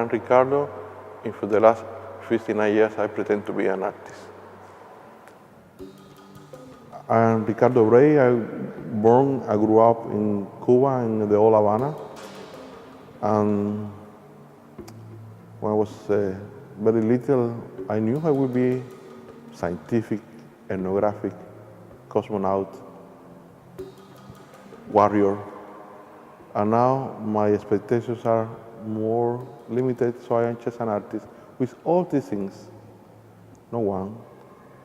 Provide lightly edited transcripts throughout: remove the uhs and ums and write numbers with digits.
am Ricardo, and for the last 59 years I pretend to be an artist. I'm Ricardo Rey. I grew up in Cuba, in the old Havana. And when I was very little, I knew I would be scientific, ethnographic, cosmonaut, warrior. And now my expectations are more limited, so I am just an artist with all these things, no one.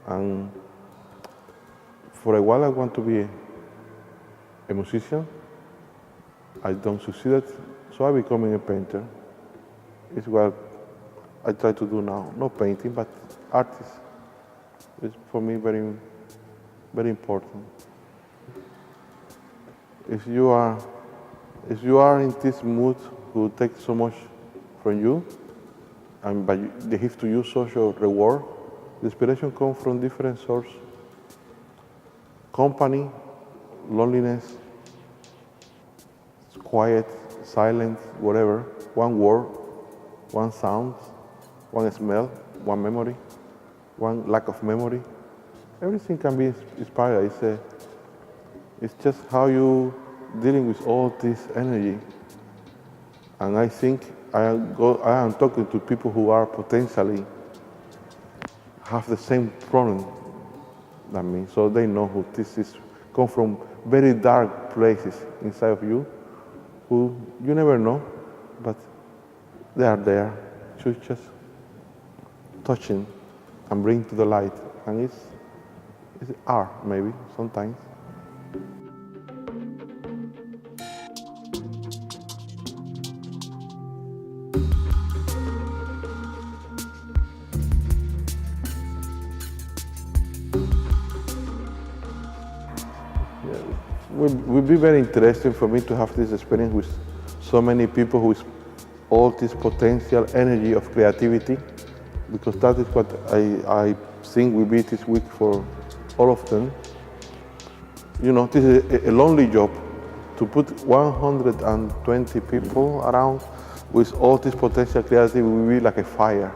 And for a while I want to be a musician. I don't succeed, so I'm becoming a painter. It's what I try to do now. Not painting, but artist. It's for me very, very important. If you are in this mood who takes so much from you, and they have to use social reward, the inspiration comes from different sources. Company, loneliness, quiet, silence, whatever. One word, one sound, one smell, one memory, one lack of memory. Everything can be inspired. It's just how you dealing with all this energy. And I think I am talking to people who are potentially have the same problem than me, so they know who this is. Come from very dark places inside of you, who you never know, but they are there. You just touching and bring to the light, and it's art maybe sometimes. It would be very interesting for me to have this experience with so many people with all this potential energy of creativity, because that is what I think will be this week for all of them. You know, this is a lonely job to put 120 people around with all this potential creativity will be like a fire.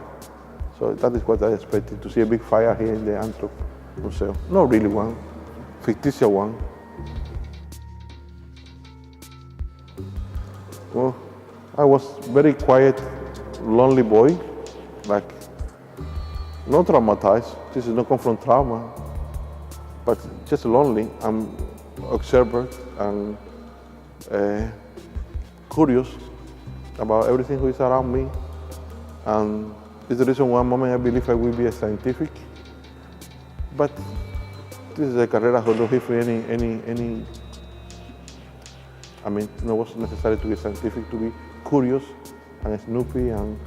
So that is what I expected, to see a big fire here in the Anthrop Museum. Not really one, fictitious one. Well, I was very quiet, lonely boy, like not traumatized. This is not come from trauma, but just lonely. I'm observer and curious about everything who is around me, and it's the reason one moment I believe I will be a scientific. But this is a career who don't give me any. I mean, it wasn't necessary to be scientific, to be curious and snoopy and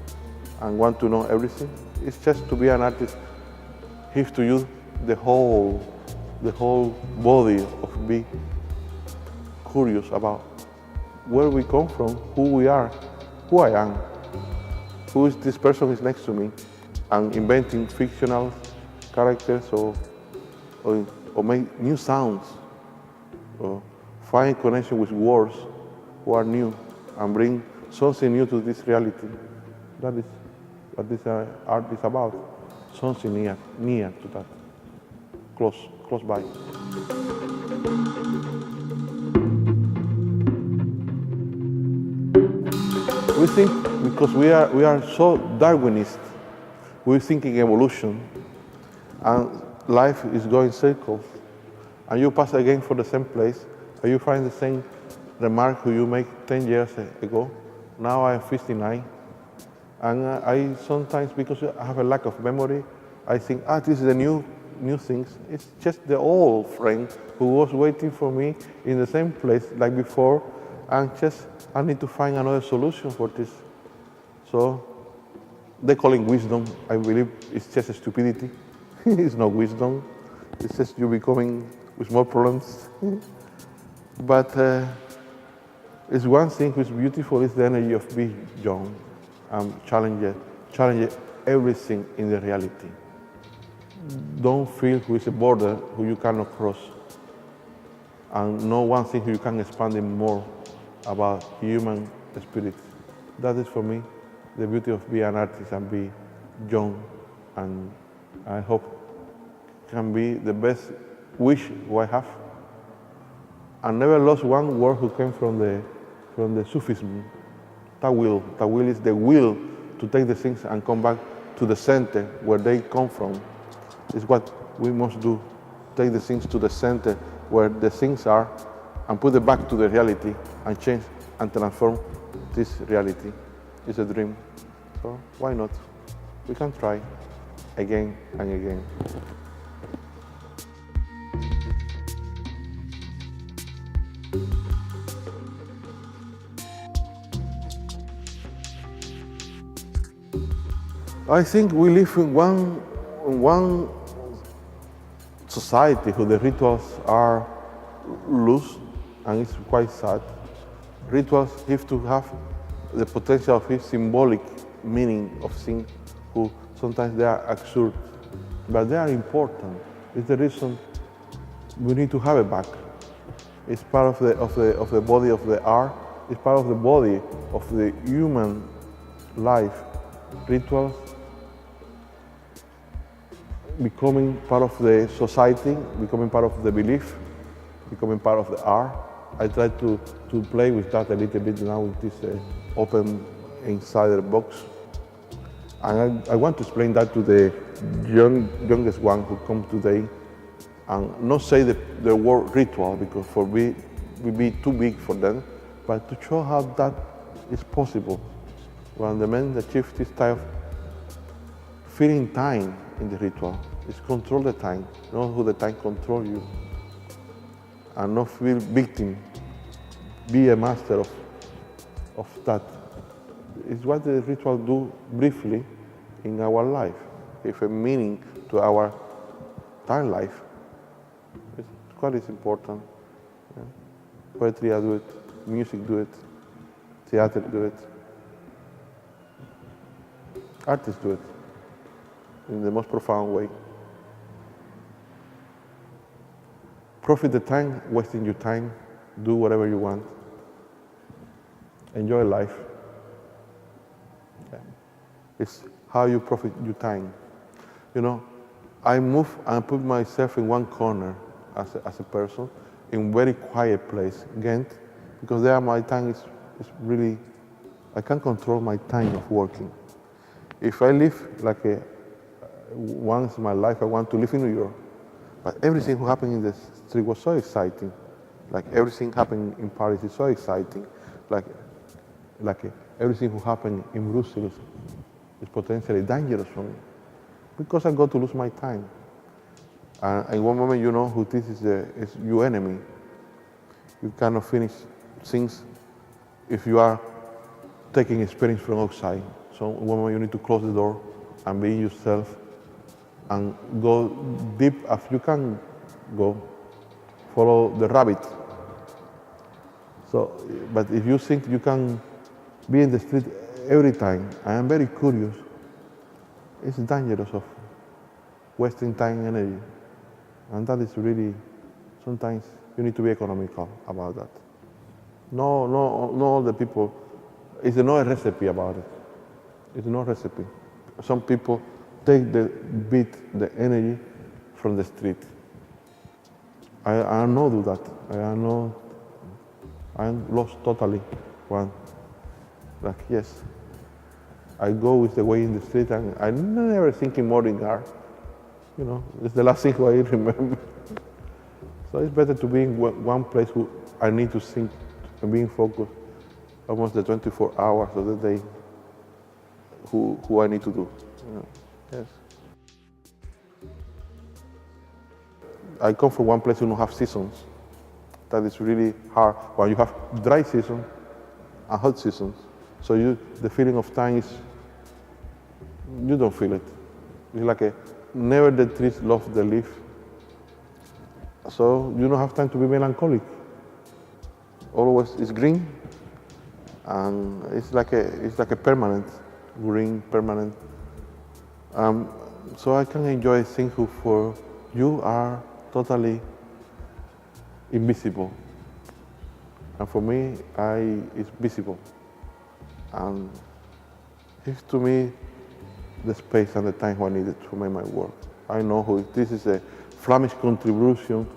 want to know everything. It's just to be an artist, give to you the whole body of being curious about where we come from, who we are, who I am, who is this person who is next to me, and inventing fictional characters or make new sounds. Or find connection with words who are new and bring something new to this reality. That is what this art is about. Something near to that, close by. We think, because we are so Darwinist, we're thinking evolution, and life is going circles, and you pass again for the same place, and you find the same remark who you make 10 years ago. Now I am 59, and I sometimes, because I have a lack of memory, I think, this is the new things. It's just the old friend who was waiting for me in the same place like before, and just I need to find another solution for this. So they call it wisdom. I believe it's just stupidity. It's not wisdom. It's just you becoming with more problems. But it's one thing which is beautiful is the energy of being young and challenge everything in the reality. Don't feel who is a border who you cannot cross, and know one thing who you can expand it more about human spirit. That is for me the beauty of being an artist and be young, and I hope can be the best wish I have. I never lost one word who came from the Sufism. Tawil. Tawil is the will to take the things and come back to the center where they come from. It's what we must do. Take the things to the center where the things are and put it back to the reality and change and transform this reality. It's a dream. So why not? We can try again and again. I think we live in one society where the rituals are loose, and it's quite sad. Rituals have to have the potential of symbolic meaning of things who sometimes they are absurd, but they are important. It's the reason we need to have it back. It's part of the body of the art. It's part of the body of the human life. Rituals becoming part of the society, becoming part of the belief, becoming part of the art. I try to play with that a little bit now with this open insider box. And I want to explain that to the youngest one who comes today, and not say the word ritual, because for me will be too big for them, but to show how that is possible. When the men achieve this type of feeling time in the ritual, is control the time, not who the time control you, and not feel victim, be a master of that. It's what the ritual do briefly in our life, give a meaning to our time life. It's quite important. Yeah. Poetry do it, music do it, theater do it, artists do it in the most profound way. Profit the time, wasting your time, do whatever you want. Enjoy life. Yeah. It's how you profit your time. You know, I move and put myself in one corner as a person, in very quiet place, Ghent, because there my time is really, I can control my time of working. If I live like once in my life, I want to live in New York. But everything who happened in the street was so exciting. Like everything happening in Paris is so exciting. Like everything who happened in Brussels is potentially dangerous for me, because I got to lose my time. And in one moment, you know who this is your enemy. You cannot finish things if you are taking experience from outside. So in one moment you need to close the door and be yourself and go deep as you can go. Follow the rabbit. So, but if you think you can be in the street every time, I am very curious, it's dangerous of wasting time and energy. And that is really, sometimes you need to be economical about that. No all the people, it's no recipe about it. It's no recipe. Some people take the energy from the street. I not do that. I'm lost totally. One, like yes, I go with the way in the street, and I'm never thinking more in art. You know, it's the last thing I remember. So it's better to be in one place who I need to think and being focused almost the 24 hours of the day. Who I need to do. You know, yes. I come from one place who don't have seasons. That is really hard. When you have dry season and hot seasons, so the feeling of time is, you don't feel it. It's like never the trees love the leaf. So you don't have time to be melancholic. Always it's green, and it's like a permanent green, permanent. So I can enjoy things who for you are totally invisible, and for me, it's visible. And It's to me the space and the time I needed to make my work. I know who this is a Flemish contribution.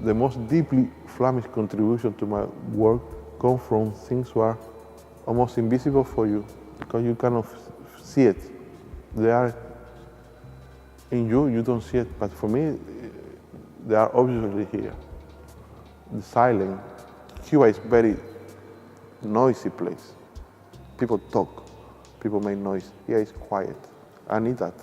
The most deeply Flemish contribution to my work comes from things that are almost invisible for you because you cannot see it. They are in you, you don't see it, but for me, they are obviously here. The silence. Cuba is a very noisy place. People talk, people make noise. Here is quiet. I need that.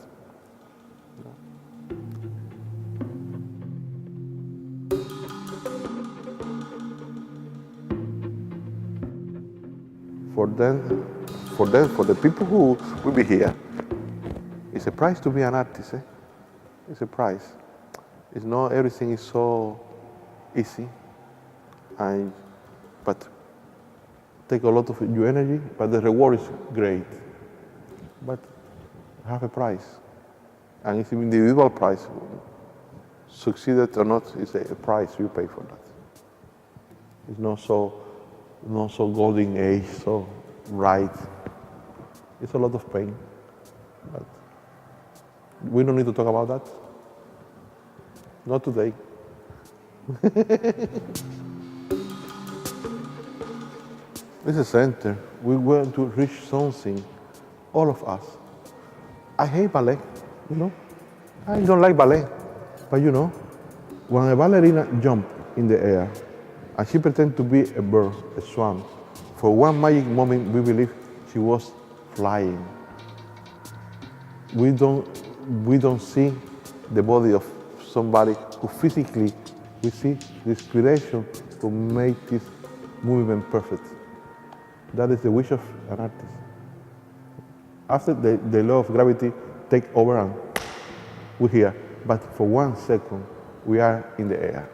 For the people who will be here, it's a prize to be an artist. It's a prize. It's not everything is so easy, but take a lot of your energy. But the reward is great. But have a prize, and it's an individual prize. Succeeded or not, it's a price you pay for that. It's not so golden age, so right. It's a lot of pain, but we don't need to talk about that. Not today. It's a center. We want to reach something, all of us. I hate ballet, I don't like ballet, but when a ballerina jumps in the air, and she pretends to be a bird, a swan, for one magic moment we believe she was flying. We don't see the body of somebody who physically, we see the inspiration to make this movement perfect. That is the wish of an artist. After the law of gravity take over and we're here, but for 1 second we are in the air.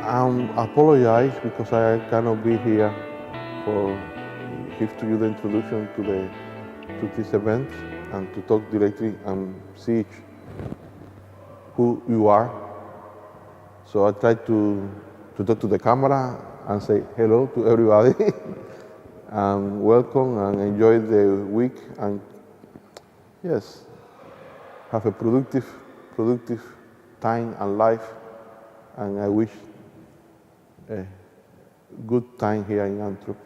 I apologize because I cannot be here for give to you the introduction to this event and to talk directly and see who you are. So I try to talk to the camera and say hello to everybody and welcome and enjoy the week and yes, have a productive time and life, and I wish a good time here in Antwerp.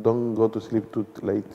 Don't go to sleep too late.